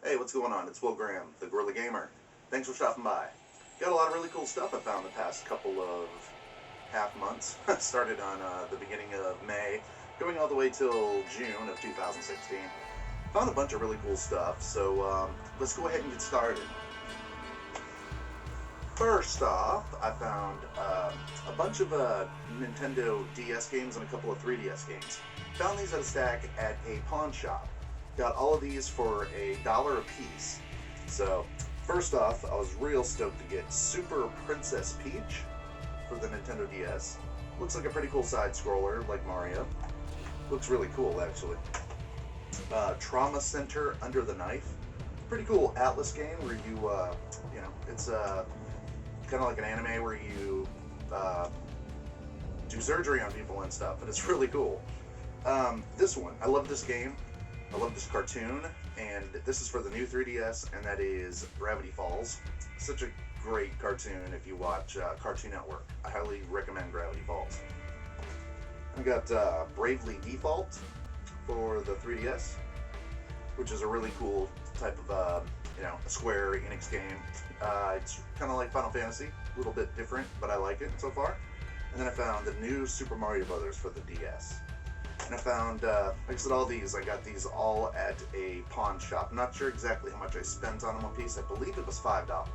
Hey, what's going on? It's Will Graham, the Gorilla Gamer. Thanks for stopping by. Got a lot of really cool stuff I found the past couple of half months. Started on the beginning of May, going all the way till June of 2016. Found a bunch of really cool stuff, so let's go ahead and get started. First off, I found a bunch of Nintendo DS games and a couple of 3DS games. Found these at a stack at a pawn shop. Got all of these for $1 a piece. So, first off, I was real stoked to get Super Princess Peach for the Nintendo DS. Looks like a pretty cool side-scroller, like Mario. Looks really cool, actually. Trauma Center Under the Knife. Pretty cool Atlas game where you, it's kind of like an anime where you do surgery on people and stuff, and it's really cool. This one, I love this game. I love this cartoon, and this is for the new 3DS, and that is Gravity Falls. Such a great cartoon if you watch Cartoon Network. I highly recommend Gravity Falls. I got Bravely Default for the 3DS, which is a really cool type of, a Square Enix game. It's kind of like Final Fantasy, a little bit different, but I like it so far. And then I found the new Super Mario Brothers for the DS. And I found, like I said, all these. I got these all at a pawn shop. I'm not sure exactly how much I spent on them a piece. I believe it was $5.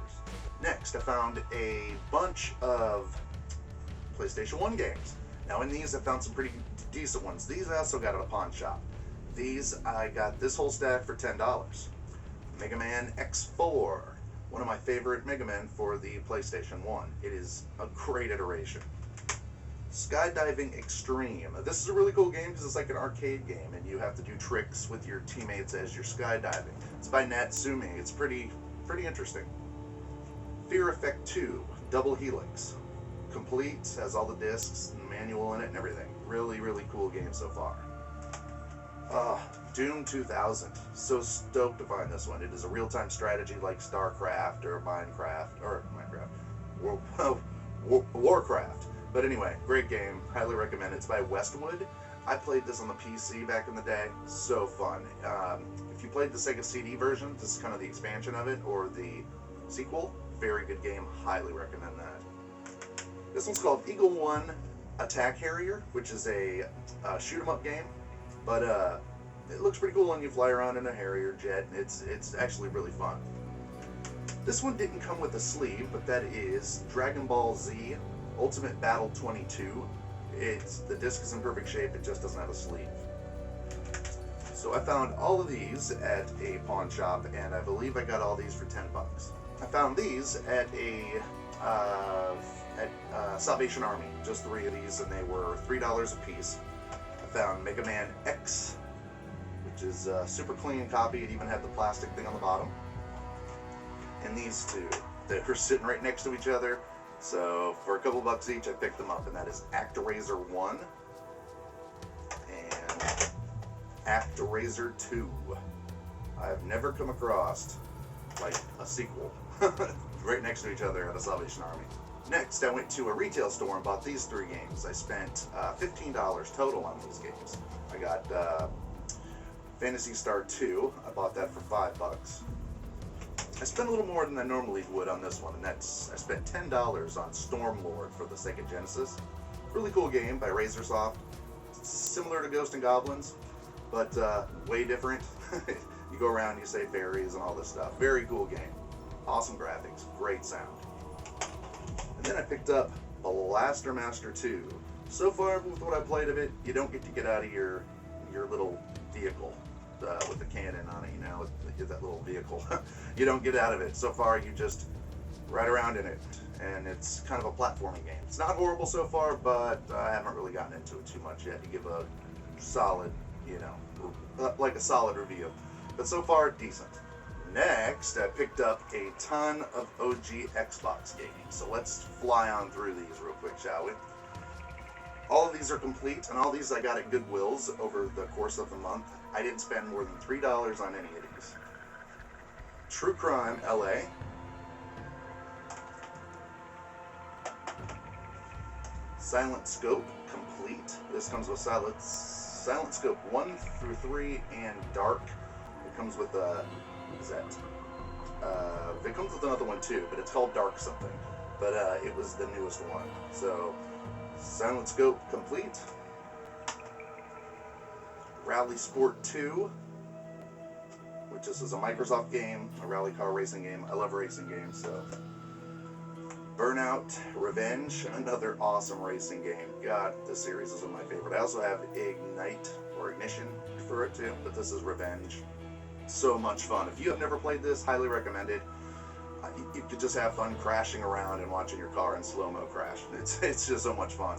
Next, I found a bunch of PlayStation 1 games. Now, in these, I found some pretty decent ones. These I also got at a pawn shop. These, I got this whole stack for $10. Mega Man X4, one of my favorite Mega Men for the PlayStation 1. It is a great iteration. Skydiving Extreme. This is a really cool game because it's like an arcade game and you have to do tricks with your teammates as you're skydiving. It's by Natsumi. It's pretty interesting. Fear Effect 2, Double Helix. Complete, has all the discs and manual in it and everything. Really cool game so far. Doom 2000. So stoked to find this one. It is a real-time strategy like StarCraft or Warcraft. But anyway, great game. Highly recommend it. It's by Westwood. I played this on the PC back in the day. So fun. If you played the Sega CD version, this is kind of the expansion of it, or the sequel. Very good game. Highly recommend that. This one's called Eagle One Attack Harrier, which is a shoot-'em-up game. But it looks pretty cool when you fly around in a Harrier jet. It's actually really fun. This one didn't come with a sleeve, but that is Dragon Ball Z Ultimate Battle 22. The disc is in perfect shape, it just doesn't have a sleeve. So I found all of these at a pawn shop, and I believe I got all these for $10. I found these at Salvation Army, just 3 of these, and they were $3 a piece. I found Mega Man X, which is a super clean copy. It even had the plastic thing on the bottom. And these two, they were sitting right next to each other. So for a couple bucks each, I picked them up, and that is ActRaiser 1 and ActRaiser 2. I've never come across like a sequel right next to each other at a Salvation Army. Next, I went to a retail store and bought these 3 games. I spent $15 total on these games. I got Phantasy Star 2. I bought that for $5. I spent a little more than I normally would on this one, and I spent $10 on Stormlord for the Sega Genesis. Really cool game by Razorsoft. It's similar to Ghosts and Goblins, but way different. You go around, you say fairies and all this stuff. Very cool game. Awesome graphics, great sound. And then I picked up Blaster Master 2. So far, with what I played of it, you don't get to get out of your little vehicle. With the cannon on it, that little vehicle. You don't get out of it. So far, you just ride around in it, and it's kind of a platforming game. It's not horrible so far, but I haven't really gotten into it too much yet to give a solid, like a solid review. But so far, decent. Next, I picked up a ton of OG Xbox gaming. So let's fly on through these real quick, shall we? All of these are complete, and all these I got at Goodwill's over the course of the month. I didn't spend more than $3 on any of these. True Crime LA. Silent Scope Complete. This comes with Silent Scope 1 through 3 and Dark. It comes with is that? It comes with another one too, but it's called Dark something. But it was the newest one. So, Silent Scope complete. Rally Sport 2, which is a Microsoft game, a rally car racing game. I love racing games, so. Burnout Revenge, another awesome racing game. God, this series is one of my favorite. I also have Ignite or Ignition for it too, but this is Revenge. So much fun. If you have never played this, highly recommend it. You could just have fun crashing around and watching your car in slow-mo crash. It's just so much fun.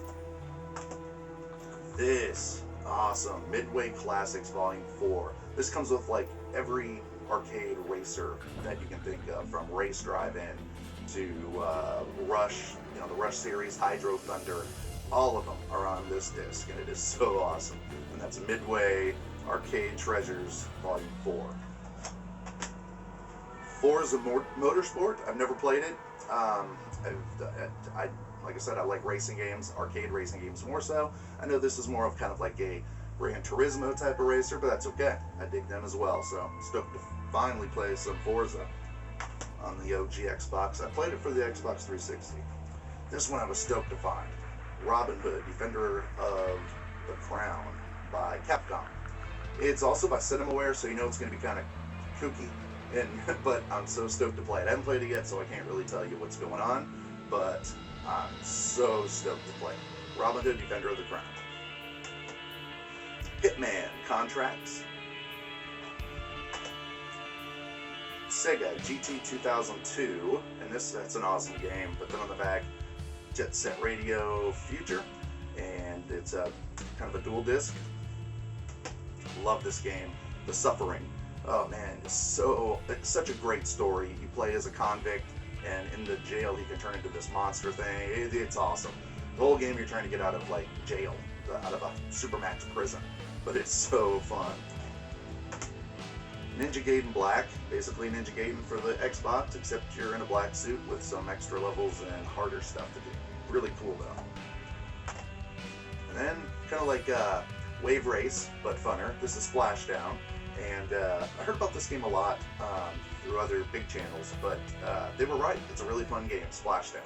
This awesome Midway Classics Volume 4. This comes with like every arcade racer that you can think of, from Race Drive-In to Rush, the Rush series, Hydro Thunder. All of them are on this disc, and it is so awesome. And that's Midway Arcade Treasures Volume 4. Forza Motorsport, I've never played it. Like I said, I like racing games, arcade racing games more so. I know this is more of kind of like a Gran Turismo type of racer, but that's okay. I dig them as well, so I'm stoked to finally play some Forza on the OG Xbox. I played it for the Xbox 360. This one I was stoked to find. Robin Hood, Defender of the Crown by Capcom. It's also by CinemaWare, so you know it's going to be kind of kooky. But I'm so stoked to play it. I haven't played it yet, so I can't really tell you what's going on, but I'm so stoked to play it. Robin Hood, Defender of the Crown. Hitman Contracts. Sega GT 2002, and that's an awesome game. But then on the back, Jet Set Radio Future, and it's a kind of a dual disc. Love this game. The Suffering. Oh man, it's such a great story. You play as a convict, and in the jail he can turn into this monster thing. It's awesome. The whole game you're trying to get out of like jail, out of a supermax prison, but it's so fun. Ninja Gaiden Black, basically Ninja Gaiden for the Xbox, except you're in a black suit with some extra levels and harder stuff to do. Really cool though. And then kind of like Wave Race, but funner. This is Splashdown. And I heard about this game a lot through other big channels, but they were right. It's a really fun game, Splashdown.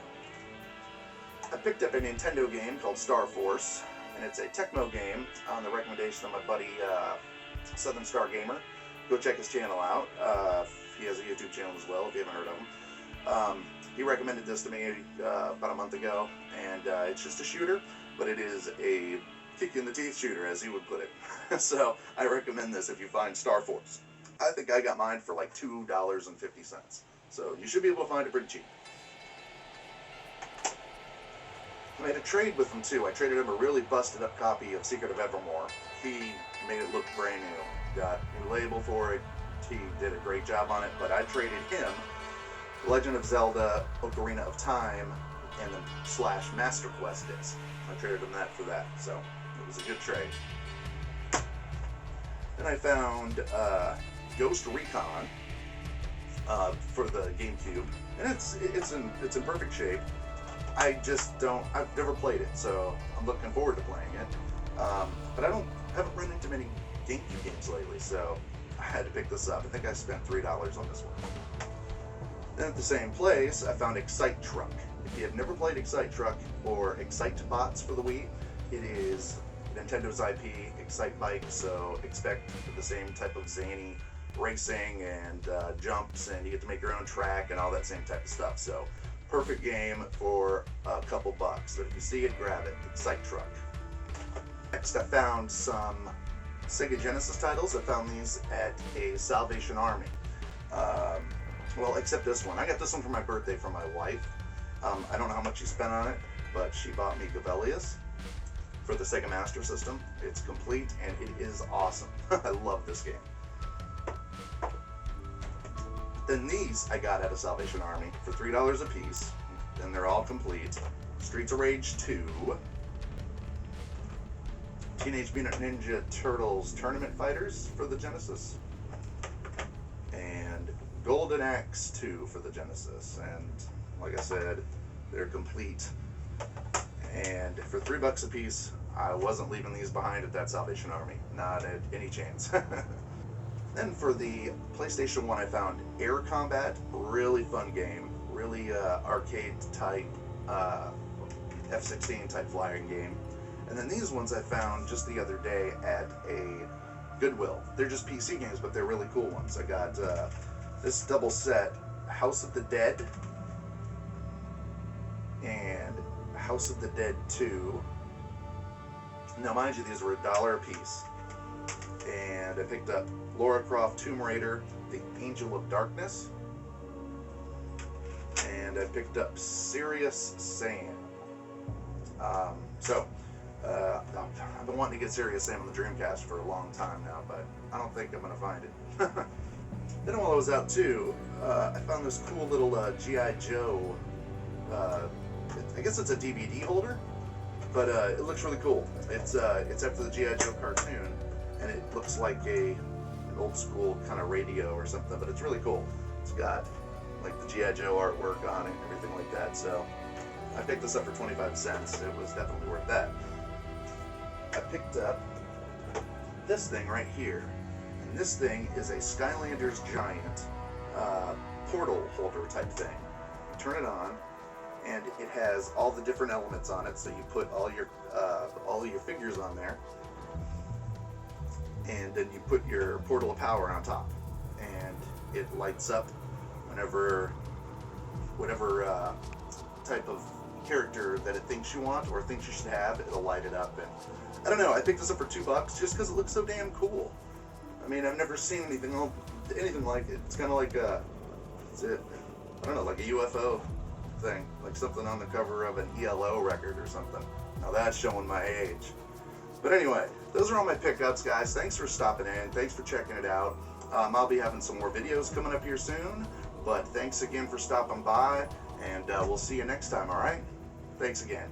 I picked up a Nintendo game called Star Force, and it's a Tecmo game on the recommendation of my buddy SouthernStarGamer. Go check his channel out. He has a YouTube channel as well, if you haven't heard of him. He recommended this to me about a month ago, and it's just a shooter, but it is a kick in the teeth shooter, as he would put it. So I recommend this if you find Star Force. I think I got mine for like $2.50. So you should be able to find it pretty cheap. I made a trade with him too. I traded him a really busted up copy of Secret of Evermore. He made it look brand new. Got a new label for it. He did a great job on it, but I traded him Legend of Zelda Ocarina of Time and the / Master Quest disc. I traded him that for that, so it was a good trade. Then I found Ghost Recon for the GameCube, and it's in perfect shape. I've never played it, so I'm looking forward to playing it. But I haven't run into many GameCube games lately, so I had to pick this up. I think I spent $3 on this one. Then at the same place, I found Excite Truck. If you have never played Excite Truck or Excite Bots for the Wii, it is Nintendo's IP, Excite Bike, so expect the same type of zany racing and jumps, and you get to make your own track and all that same type of stuff. So perfect game for a couple bucks. But if you see it, grab it. Excite Truck. Next, I found some Sega Genesis titles. I found these at a Salvation Army. Well, except this one. I got this one for my birthday from my wife. I don't know how much she spent on it, but she bought me Gavelius for the Sega Master System. It's complete, and it is awesome. I love this game. Then these I got at a Salvation Army for $3 a piece, and they're all complete. Streets of Rage 2, Teenage Mutant Ninja Turtles Tournament Fighters for the Genesis, and Golden Axe 2 for the Genesis. And like I said, they're complete. And for $3 a piece, I wasn't leaving these behind at that Salvation Army. Not at any chance. Then for the PlayStation 1, I found Air Combat, really fun game, really arcade type, F-16 type flying game. And then these ones I found just the other day at a Goodwill. They're just PC games, but they're really cool ones. I got this double set, House of the Dead and House of the Dead 2. Now, mind you, these were $1 a piece. And I picked up Lara Croft Tomb Raider, The Angel of Darkness. And I picked up Serious Sam. I've been wanting to get Serious Sam on the Dreamcast for a long time now, but I don't think I'm going to find it. Then while I was out too, I found this cool little G.I. Joe, I guess it's a DVD holder, but it looks really cool. It's after the G.I. Joe cartoon, and it looks like an old school kind of radio or something, but it's really cool. It's got like the G.I. Joe artwork on it and everything like that, so I picked this up for 25 cents. It was definitely worth that. I picked up this thing right here, and this thing is a Skylanders Giant portal holder type thing. You turn it on, and it has all the different elements on it, so you put all of your figures on there, and then you put your portal of power on top, and it lights up whatever type of character that it thinks you want or thinks you should have. It'll light it up, and I don't know, I picked this up for $2 just because it looks so damn cool. I mean, I've never seen anything like it. It's kind of like I don't know, like a UFO thing, like something on the cover of an ELO record or something. Now that's showing my age. But anyway, those are all my pickups, guys. Thanks for stopping in. Thanks for checking it out. I'll be having some more videos coming up here soon, but thanks again for stopping by, and we'll see you next time, all right? Thanks again.